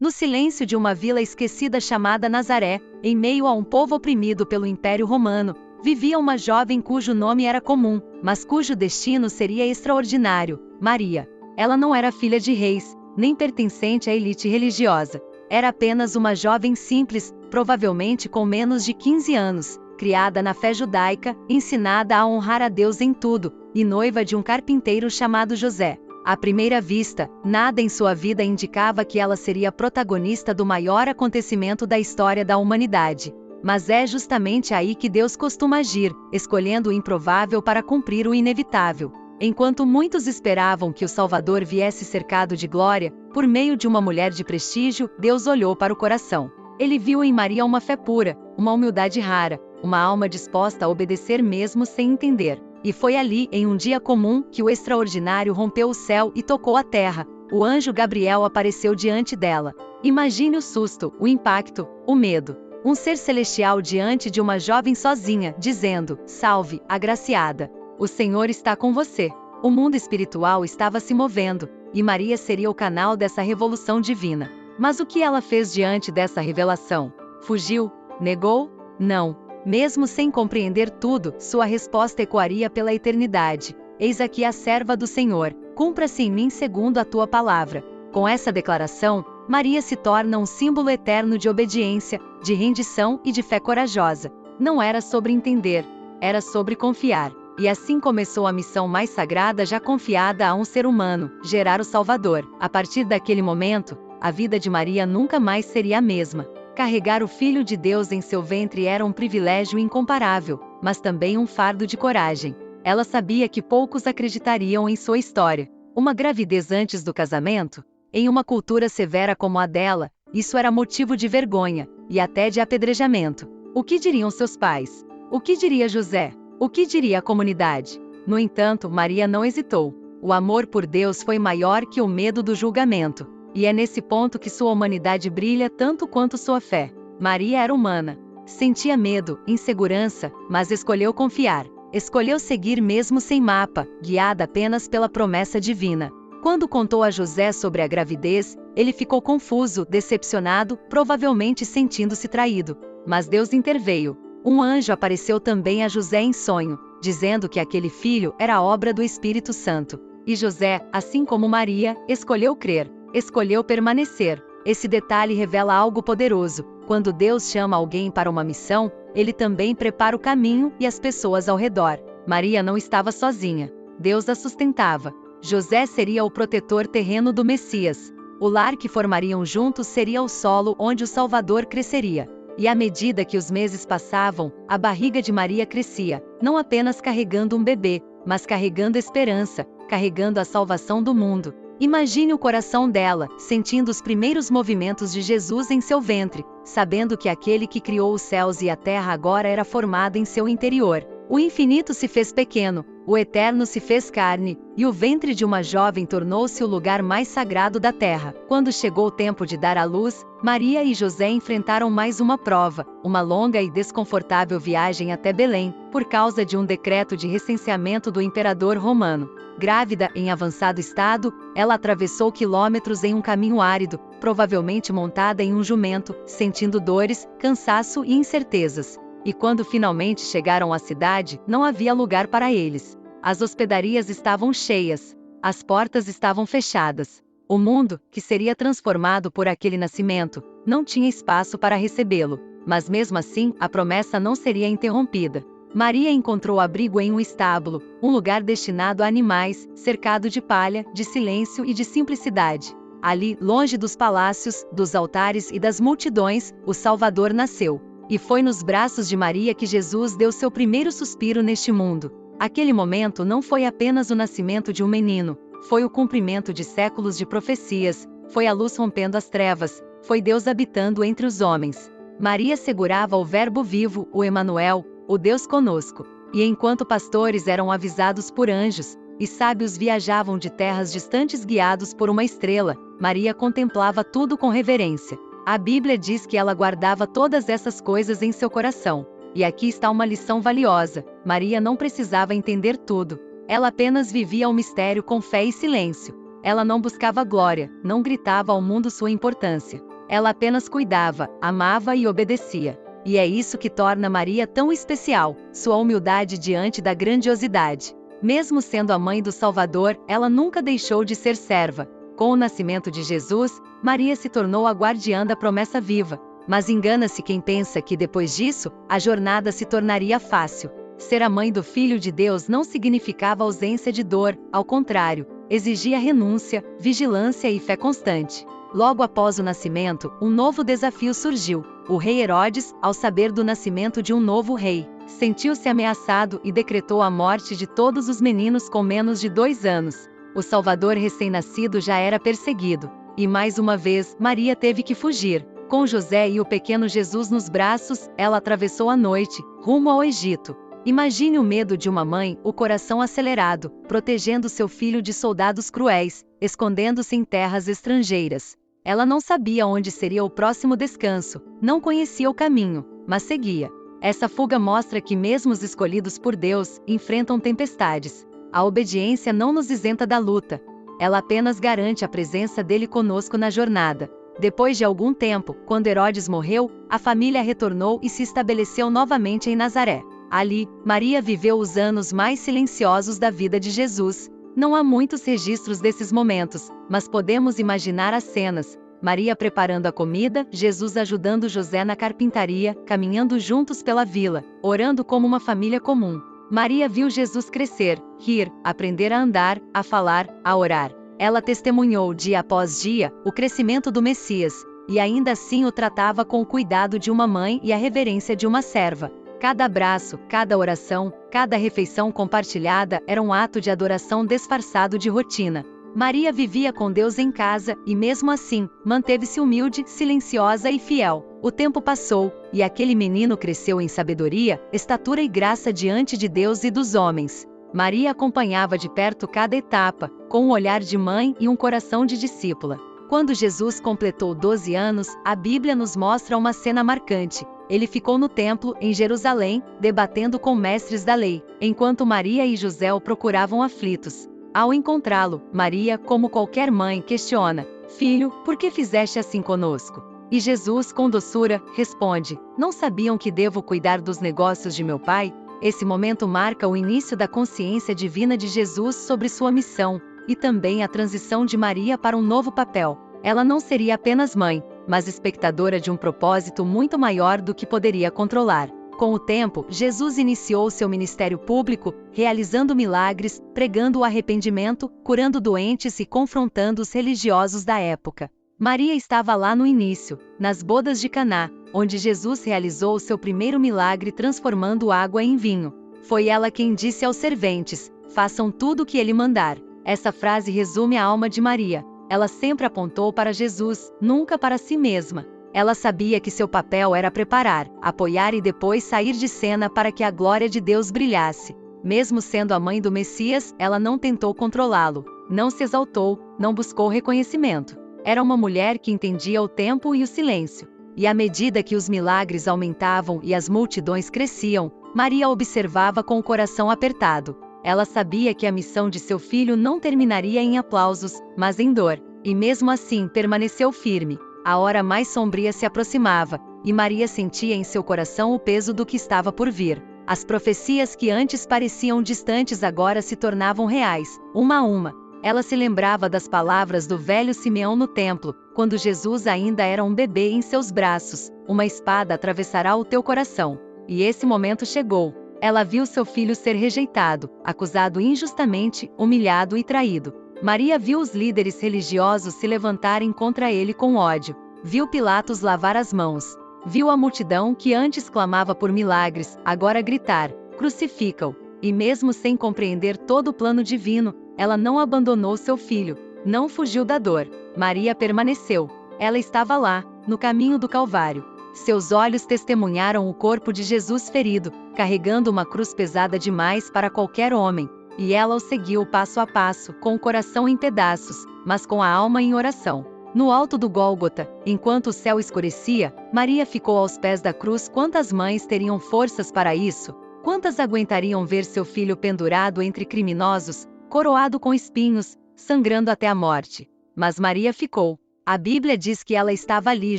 No silêncio de uma vila esquecida chamada Nazaré, em meio a um povo oprimido pelo Império Romano, vivia uma jovem cujo nome era comum, mas cujo destino seria extraordinário: Maria. Ela não era filha de reis, nem pertencente à elite religiosa. Era apenas uma jovem simples, provavelmente com menos de 15 anos, criada na fé judaica, ensinada a honrar a Deus em tudo, e noiva de um carpinteiro chamado José. À primeira vista, nada em sua vida indicava que ela seria protagonista do maior acontecimento da história da humanidade. Mas é justamente aí que Deus costuma agir, escolhendo o improvável para cumprir o inevitável. Enquanto muitos esperavam que o Salvador viesse cercado de glória, por meio de uma mulher de prestígio, Deus olhou para o coração. Ele viu em Maria uma fé pura, uma humildade rara, uma alma disposta a obedecer mesmo sem entender. E foi ali, em um dia comum, que o extraordinário rompeu o céu e tocou a terra. O anjo Gabriel apareceu diante dela. Imagine o susto, o impacto, o medo. Um ser celestial diante de uma jovem sozinha, dizendo: "Salve, agraciada. O Senhor está com você." O mundo espiritual estava se movendo, e Maria seria o canal dessa revolução divina. Mas o que ela fez diante dessa revelação? Fugiu? Negou? Não. Mesmo sem compreender tudo, sua resposta ecoaria pela eternidade: "Eis aqui a serva do Senhor, cumpra-se em mim segundo a tua palavra." Com essa declaração, Maria se torna um símbolo eterno de obediência, de rendição e de fé corajosa. Não era sobre entender, era sobre confiar. E assim começou a missão mais sagrada já confiada a um ser humano: gerar o Salvador. A partir daquele momento, a vida de Maria nunca mais seria a mesma. Carregar o Filho de Deus em seu ventre era um privilégio incomparável, mas também um fardo de coragem. Ela sabia que poucos acreditariam em sua história. Uma gravidez antes do casamento? Em uma cultura severa como a dela, isso era motivo de vergonha, e até de apedrejamento. O que diriam seus pais? O que diria José? O que diria a comunidade? No entanto, Maria não hesitou. O amor por Deus foi maior que o medo do julgamento. E é nesse ponto que sua humanidade brilha tanto quanto sua fé. Maria era humana. Sentia medo, insegurança, mas escolheu confiar. Escolheu seguir mesmo sem mapa, guiada apenas pela promessa divina. Quando contou a José sobre a gravidez, ele ficou confuso, decepcionado, provavelmente sentindo-se traído. Mas Deus interveio. Um anjo apareceu também a José em sonho, dizendo que aquele filho era obra do Espírito Santo. E José, assim como Maria, escolheu crer. Escolheu permanecer. Esse detalhe revela algo poderoso. Quando Deus chama alguém para uma missão, Ele também prepara o caminho e as pessoas ao redor. Maria não estava sozinha. Deus a sustentava. José seria o protetor terreno do Messias. O lar que formariam juntos seria o solo onde o Salvador cresceria. E à medida que os meses passavam, a barriga de Maria crescia, não apenas carregando um bebê, mas carregando esperança, carregando a salvação do mundo. Imagine o coração dela, sentindo os primeiros movimentos de Jesus em seu ventre, sabendo que aquele que criou os céus e a terra agora era formado em seu interior. O infinito se fez pequeno, o eterno se fez carne, e o ventre de uma jovem tornou-se o lugar mais sagrado da terra. Quando chegou o tempo de dar à luz, Maria e José enfrentaram mais uma prova, uma longa e desconfortável viagem até Belém, por causa de um decreto de recenseamento do imperador romano. Grávida, em avançado estado, ela atravessou quilômetros em um caminho árido, provavelmente montada em um jumento, sentindo dores, cansaço e incertezas. E quando finalmente chegaram à cidade, não havia lugar para eles. As hospedarias estavam cheias. As portas estavam fechadas. O mundo, que seria transformado por aquele nascimento, não tinha espaço para recebê-lo. Mas mesmo assim, a promessa não seria interrompida. Maria encontrou abrigo em um estábulo, um lugar destinado a animais, cercado de palha, de silêncio e de simplicidade. Ali, longe dos palácios, dos altares e das multidões, o Salvador nasceu. E foi nos braços de Maria que Jesus deu seu primeiro suspiro neste mundo. Aquele momento não foi apenas o nascimento de um menino, foi o cumprimento de séculos de profecias, foi a luz rompendo as trevas, foi Deus habitando entre os homens. Maria segurava o Verbo vivo, o Emanuel, o Deus conosco. E enquanto pastores eram avisados por anjos, e sábios viajavam de terras distantes guiados por uma estrela, Maria contemplava tudo com reverência. A Bíblia diz que ela guardava todas essas coisas em seu coração. E aqui está uma lição valiosa: Maria não precisava entender tudo. Ela apenas vivia o mistério com fé e silêncio. Ela não buscava glória, não gritava ao mundo sua importância. Ela apenas cuidava, amava e obedecia. E é isso que torna Maria tão especial, sua humildade diante da grandiosidade. Mesmo sendo a mãe do Salvador, ela nunca deixou de ser serva. Com o nascimento de Jesus, Maria se tornou a guardiã da promessa viva. Mas engana-se quem pensa que depois disso, a jornada se tornaria fácil. Ser a mãe do Filho de Deus não significava ausência de dor, ao contrário, exigia renúncia, vigilância e fé constante. Logo após o nascimento, um novo desafio surgiu. O rei Herodes, ao saber do nascimento de um novo rei, sentiu-se ameaçado e decretou a morte de todos os meninos com menos de 2 anos. O Salvador recém-nascido já era perseguido. E mais uma vez, Maria teve que fugir. Com José e o pequeno Jesus nos braços, ela atravessou a noite, rumo ao Egito. Imagine o medo de uma mãe, o coração acelerado, protegendo seu filho de soldados cruéis, escondendo-se em terras estrangeiras. Ela não sabia onde seria o próximo descanso, não conhecia o caminho, mas seguia. Essa fuga mostra que mesmo os escolhidos por Deus enfrentam tempestades. A obediência não nos isenta da luta. Ela apenas garante a presença dele conosco na jornada. Depois de algum tempo, quando Herodes morreu, a família retornou e se estabeleceu novamente em Nazaré. Ali, Maria viveu os anos mais silenciosos da vida de Jesus. Não há muitos registros desses momentos, mas podemos imaginar as cenas. Maria preparando a comida, Jesus ajudando José na carpintaria, caminhando juntos pela vila, orando como uma família comum. Maria viu Jesus crescer, rir, aprender a andar, a falar, a orar. Ela testemunhou dia após dia o crescimento do Messias, e ainda assim o tratava com o cuidado de uma mãe e a reverência de uma serva. Cada abraço, cada oração, cada refeição compartilhada era um ato de adoração disfarçado de rotina. Maria vivia com Deus em casa e, mesmo assim, manteve-se humilde, silenciosa e fiel. O tempo passou, e aquele menino cresceu em sabedoria, estatura e graça diante de Deus e dos homens. Maria acompanhava de perto cada etapa, com um olhar de mãe e um coração de discípula. Quando Jesus completou 12 anos, a Bíblia nos mostra uma cena marcante. Ele ficou no templo, em Jerusalém, debatendo com mestres da lei, enquanto Maria e José o procuravam aflitos. Ao encontrá-lo, Maria, como qualquer mãe, questiona: "Filho, por que fizeste assim conosco?" E Jesus, com doçura, responde: "Não sabiam que devo cuidar dos negócios de meu Pai?" Esse momento marca o início da consciência divina de Jesus sobre sua missão, e também a transição de Maria para um novo papel. Ela não seria apenas mãe, mas espectadora de um propósito muito maior do que poderia controlar. Com o tempo, Jesus iniciou seu ministério público, realizando milagres, pregando o arrependimento, curando doentes e confrontando os religiosos da época. Maria estava lá no início, nas bodas de Caná, onde Jesus realizou seu primeiro milagre transformando água em vinho. Foi ela quem disse aos serventes: "Façam tudo o que ele mandar." Essa frase resume a alma de Maria. Ela sempre apontou para Jesus, nunca para si mesma. Ela sabia que seu papel era preparar, apoiar e depois sair de cena para que a glória de Deus brilhasse. Mesmo sendo a mãe do Messias, ela não tentou controlá-lo, não se exaltou, não buscou reconhecimento. Era uma mulher que entendia o tempo e o silêncio. E à medida que os milagres aumentavam e as multidões cresciam, Maria observava com o coração apertado. Ela sabia que a missão de seu filho não terminaria em aplausos, mas em dor. E mesmo assim permaneceu firme. A hora mais sombria se aproximava, e Maria sentia em seu coração o peso do que estava por vir. As profecias que antes pareciam distantes agora se tornavam reais, uma a uma. Ela se lembrava das palavras do velho Simeão no templo, quando Jesus ainda era um bebê em seus braços: "Uma espada atravessará o teu coração." E esse momento chegou. Ela viu seu filho ser rejeitado, acusado injustamente, humilhado e traído. Maria viu os líderes religiosos se levantarem contra ele com ódio. Viu Pilatos lavar as mãos. Viu a multidão que antes clamava por milagres, agora gritar: "Crucifica-o." E mesmo sem compreender todo o plano divino, ela não abandonou seu filho, não fugiu da dor. Maria permaneceu. Ela estava lá, no caminho do Calvário. Seus olhos testemunharam o corpo de Jesus ferido, carregando uma cruz pesada demais para qualquer homem. E ela o seguiu passo a passo, com o coração em pedaços, mas com a alma em oração. No alto do Gólgota, enquanto o céu escurecia, Maria ficou aos pés da cruz. Quantas mães teriam forças para isso? Quantas aguentariam ver seu filho pendurado entre criminosos, coroado com espinhos, sangrando até a morte? Mas Maria ficou. A Bíblia diz que ela estava ali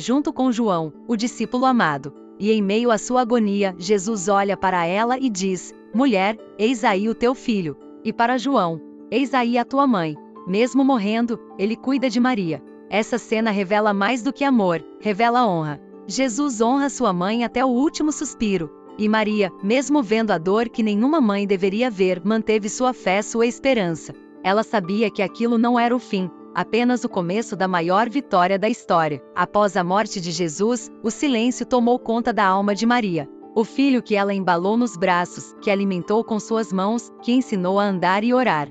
junto com João, o discípulo amado. E em meio à sua agonia, Jesus olha para ela e diz: Mulher, eis aí o teu filho. E para João: Eis aí a tua mãe. Mesmo morrendo, ele cuida de Maria. Essa cena revela mais do que amor, revela honra. Jesus honra sua mãe até o último suspiro. E Maria, mesmo vendo a dor que nenhuma mãe deveria ver, manteve sua fé, sua esperança. Ela sabia que aquilo não era o fim, apenas o começo da maior vitória da história. Após a morte de Jesus, o silêncio tomou conta da alma de Maria. O filho que ela embalou nos braços, que alimentou com suas mãos, que ensinou a andar e orar,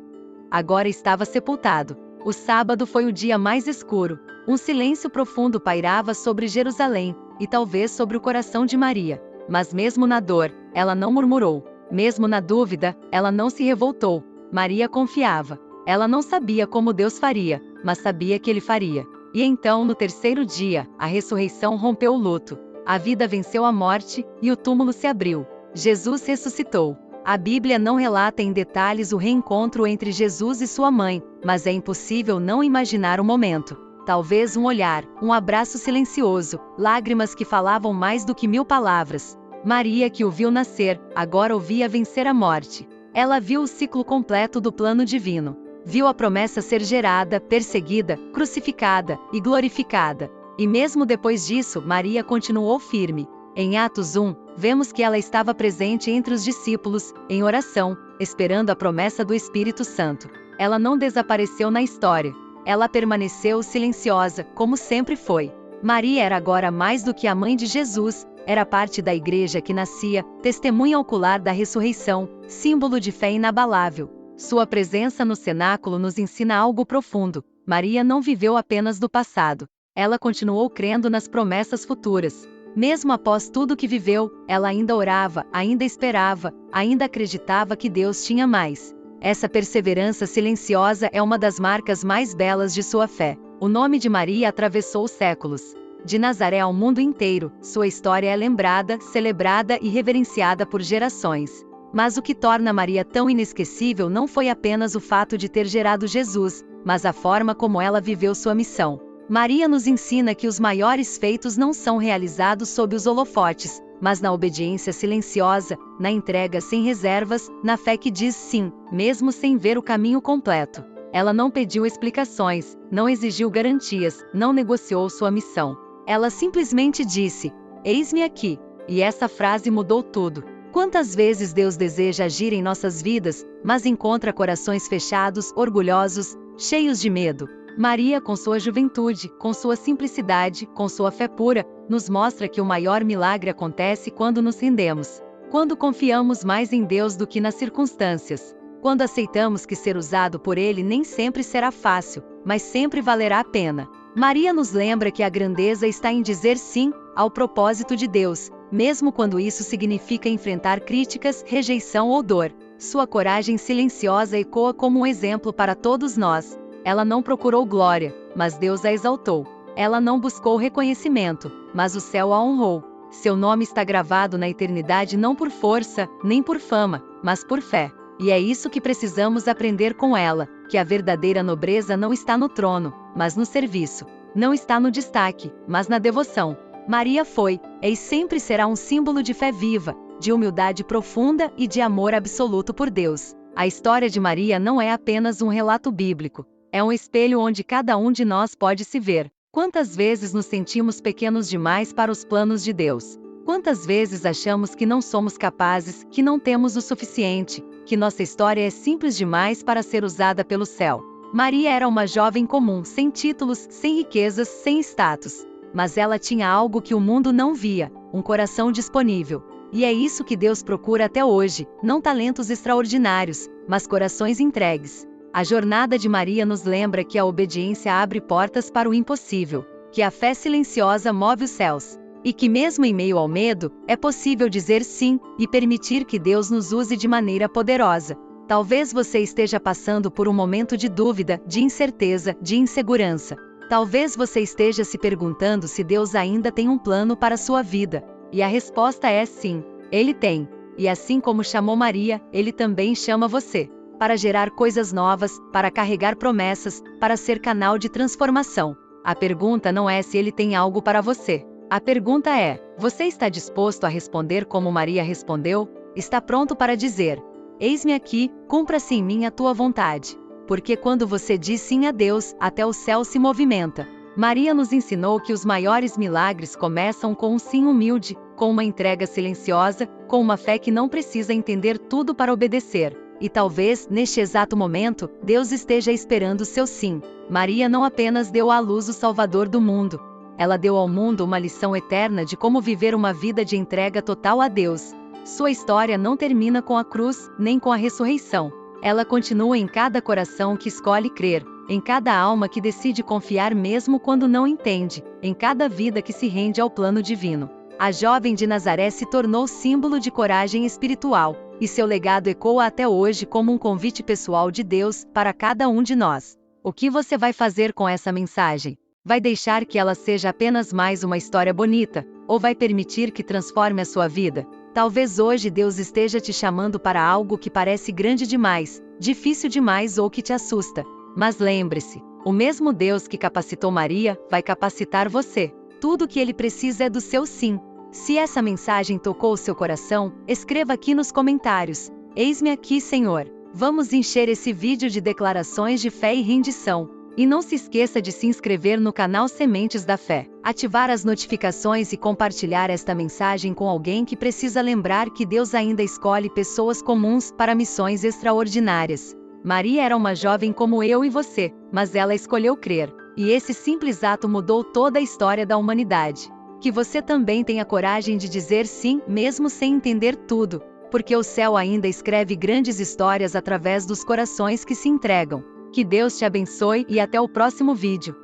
agora estava sepultado. O sábado foi o dia mais escuro. Um silêncio profundo pairava sobre Jerusalém, e talvez sobre o coração de Maria. Mas mesmo na dor, ela não murmurou. Mesmo na dúvida, ela não se revoltou. Maria confiava. Ela não sabia como Deus faria, mas sabia que Ele faria. E então, no terceiro dia, a ressurreição rompeu o luto. A vida venceu a morte, e o túmulo se abriu. Jesus ressuscitou. A Bíblia não relata em detalhes o reencontro entre Jesus e sua mãe, mas é impossível não imaginar o momento. Talvez um olhar, um abraço silencioso, lágrimas que falavam mais do que 1000 palavras. Maria, que o viu nascer, agora o via vencer a morte. Ela viu o ciclo completo do plano divino. Viu a promessa ser gerada, perseguida, crucificada e glorificada. E mesmo depois disso, Maria continuou firme. Em Atos 1, vemos que ela estava presente entre os discípulos, em oração, esperando a promessa do Espírito Santo. Ela não desapareceu na história. Ela permaneceu silenciosa, como sempre foi. Maria era agora mais do que a mãe de Jesus, era parte da igreja que nascia, testemunha ocular da ressurreição, símbolo de fé inabalável. Sua presença no cenáculo nos ensina algo profundo. Maria não viveu apenas do passado. Ela continuou crendo nas promessas futuras. Mesmo após tudo que viveu, ela ainda orava, ainda esperava, ainda acreditava que Deus tinha mais. Essa perseverança silenciosa é uma das marcas mais belas de sua fé. O nome de Maria atravessou os séculos. De Nazaré ao mundo inteiro, sua história é lembrada, celebrada e reverenciada por gerações. Mas o que torna Maria tão inesquecível não foi apenas o fato de ter gerado Jesus, mas a forma como ela viveu sua missão. Maria nos ensina que os maiores feitos não são realizados sob os holofotes, mas na obediência silenciosa, na entrega sem reservas, na fé que diz sim, mesmo sem ver o caminho completo. Ela não pediu explicações, não exigiu garantias, não negociou sua missão. Ela simplesmente disse: "Eis-me aqui." E essa frase mudou tudo. Quantas vezes Deus deseja agir em nossas vidas, mas encontra corações fechados, orgulhosos, cheios de medo? Maria, com sua juventude, com sua simplicidade, com sua fé pura, nos mostra que o maior milagre acontece quando nos rendemos. Quando confiamos mais em Deus do que nas circunstâncias. Quando aceitamos que ser usado por Ele nem sempre será fácil, mas sempre valerá a pena. Maria nos lembra que a grandeza está em dizer sim ao propósito de Deus, mesmo quando isso significa enfrentar críticas, rejeição ou dor. Sua coragem silenciosa ecoa como um exemplo para todos nós. Ela não procurou glória, mas Deus a exaltou. Ela não buscou reconhecimento, mas o céu a honrou. Seu nome está gravado na eternidade não por força, nem por fama, mas por fé. E é isso que precisamos aprender com ela, que a verdadeira nobreza não está no trono, mas no serviço. Não está no destaque, mas na devoção. Maria foi, e sempre será um símbolo de fé viva, de humildade profunda e de amor absoluto por Deus. A história de Maria não é apenas um relato bíblico. É um espelho onde cada um de nós pode se ver. Quantas vezes nos sentimos pequenos demais para os planos de Deus? Quantas vezes achamos que não somos capazes, que não temos o suficiente, que nossa história é simples demais para ser usada pelo céu? Maria era uma jovem comum, sem títulos, sem riquezas, sem status. Mas ela tinha algo que o mundo não via, um coração disponível. E é isso que Deus procura até hoje, não talentos extraordinários, mas corações entregues. A jornada de Maria nos lembra que a obediência abre portas para o impossível, que a fé silenciosa move os céus, e que mesmo em meio ao medo, é possível dizer sim e permitir que Deus nos use de maneira poderosa. Talvez você esteja passando por um momento de dúvida, de incerteza, de insegurança. Talvez você esteja se perguntando se Deus ainda tem um plano para a sua vida. E a resposta é sim, Ele tem. E assim como chamou Maria, Ele também chama você. Para gerar coisas novas, para carregar promessas, para ser canal de transformação. A pergunta não é se ele tem algo para você. A pergunta é: você está disposto a responder como Maria respondeu? Está pronto para dizer: eis-me aqui, cumpra-se em mim a tua vontade. Porque quando você diz sim a Deus, até o céu se movimenta. Maria nos ensinou que os maiores milagres começam com um sim humilde, com uma entrega silenciosa, com uma fé que não precisa entender tudo para obedecer. E talvez, neste exato momento, Deus esteja esperando seu sim. Maria não apenas deu à luz o Salvador do mundo. Ela deu ao mundo uma lição eterna de como viver uma vida de entrega total a Deus. Sua história não termina com a cruz, nem com a ressurreição. Ela continua em cada coração que escolhe crer, em cada alma que decide confiar mesmo quando não entende, em cada vida que se rende ao plano divino. A jovem de Nazaré se tornou símbolo de coragem espiritual, e seu legado ecoa até hoje como um convite pessoal de Deus para cada um de nós. O que você vai fazer com essa mensagem? Vai deixar que ela seja apenas mais uma história bonita, ou vai permitir que transforme a sua vida? Talvez hoje Deus esteja te chamando para algo que parece grande demais, difícil demais ou que te assusta. Mas lembre-se, o mesmo Deus que capacitou Maria, vai capacitar você. Tudo o que ele precisa é do seu sim. Se essa mensagem tocou o seu coração, escreva aqui nos comentários: eis-me aqui, Senhor. Vamos encher esse vídeo de declarações de fé e rendição. E não se esqueça de se inscrever no canal Sementes da Fé, ativar as notificações e compartilhar esta mensagem com alguém que precisa lembrar que Deus ainda escolhe pessoas comuns para missões extraordinárias. Maria era uma jovem como eu e você, mas ela escolheu crer. E esse simples ato mudou toda a história da humanidade. Que você também tenha coragem de dizer sim, mesmo sem entender tudo, porque o céu ainda escreve grandes histórias através dos corações que se entregam. Que Deus te abençoe e até o próximo vídeo.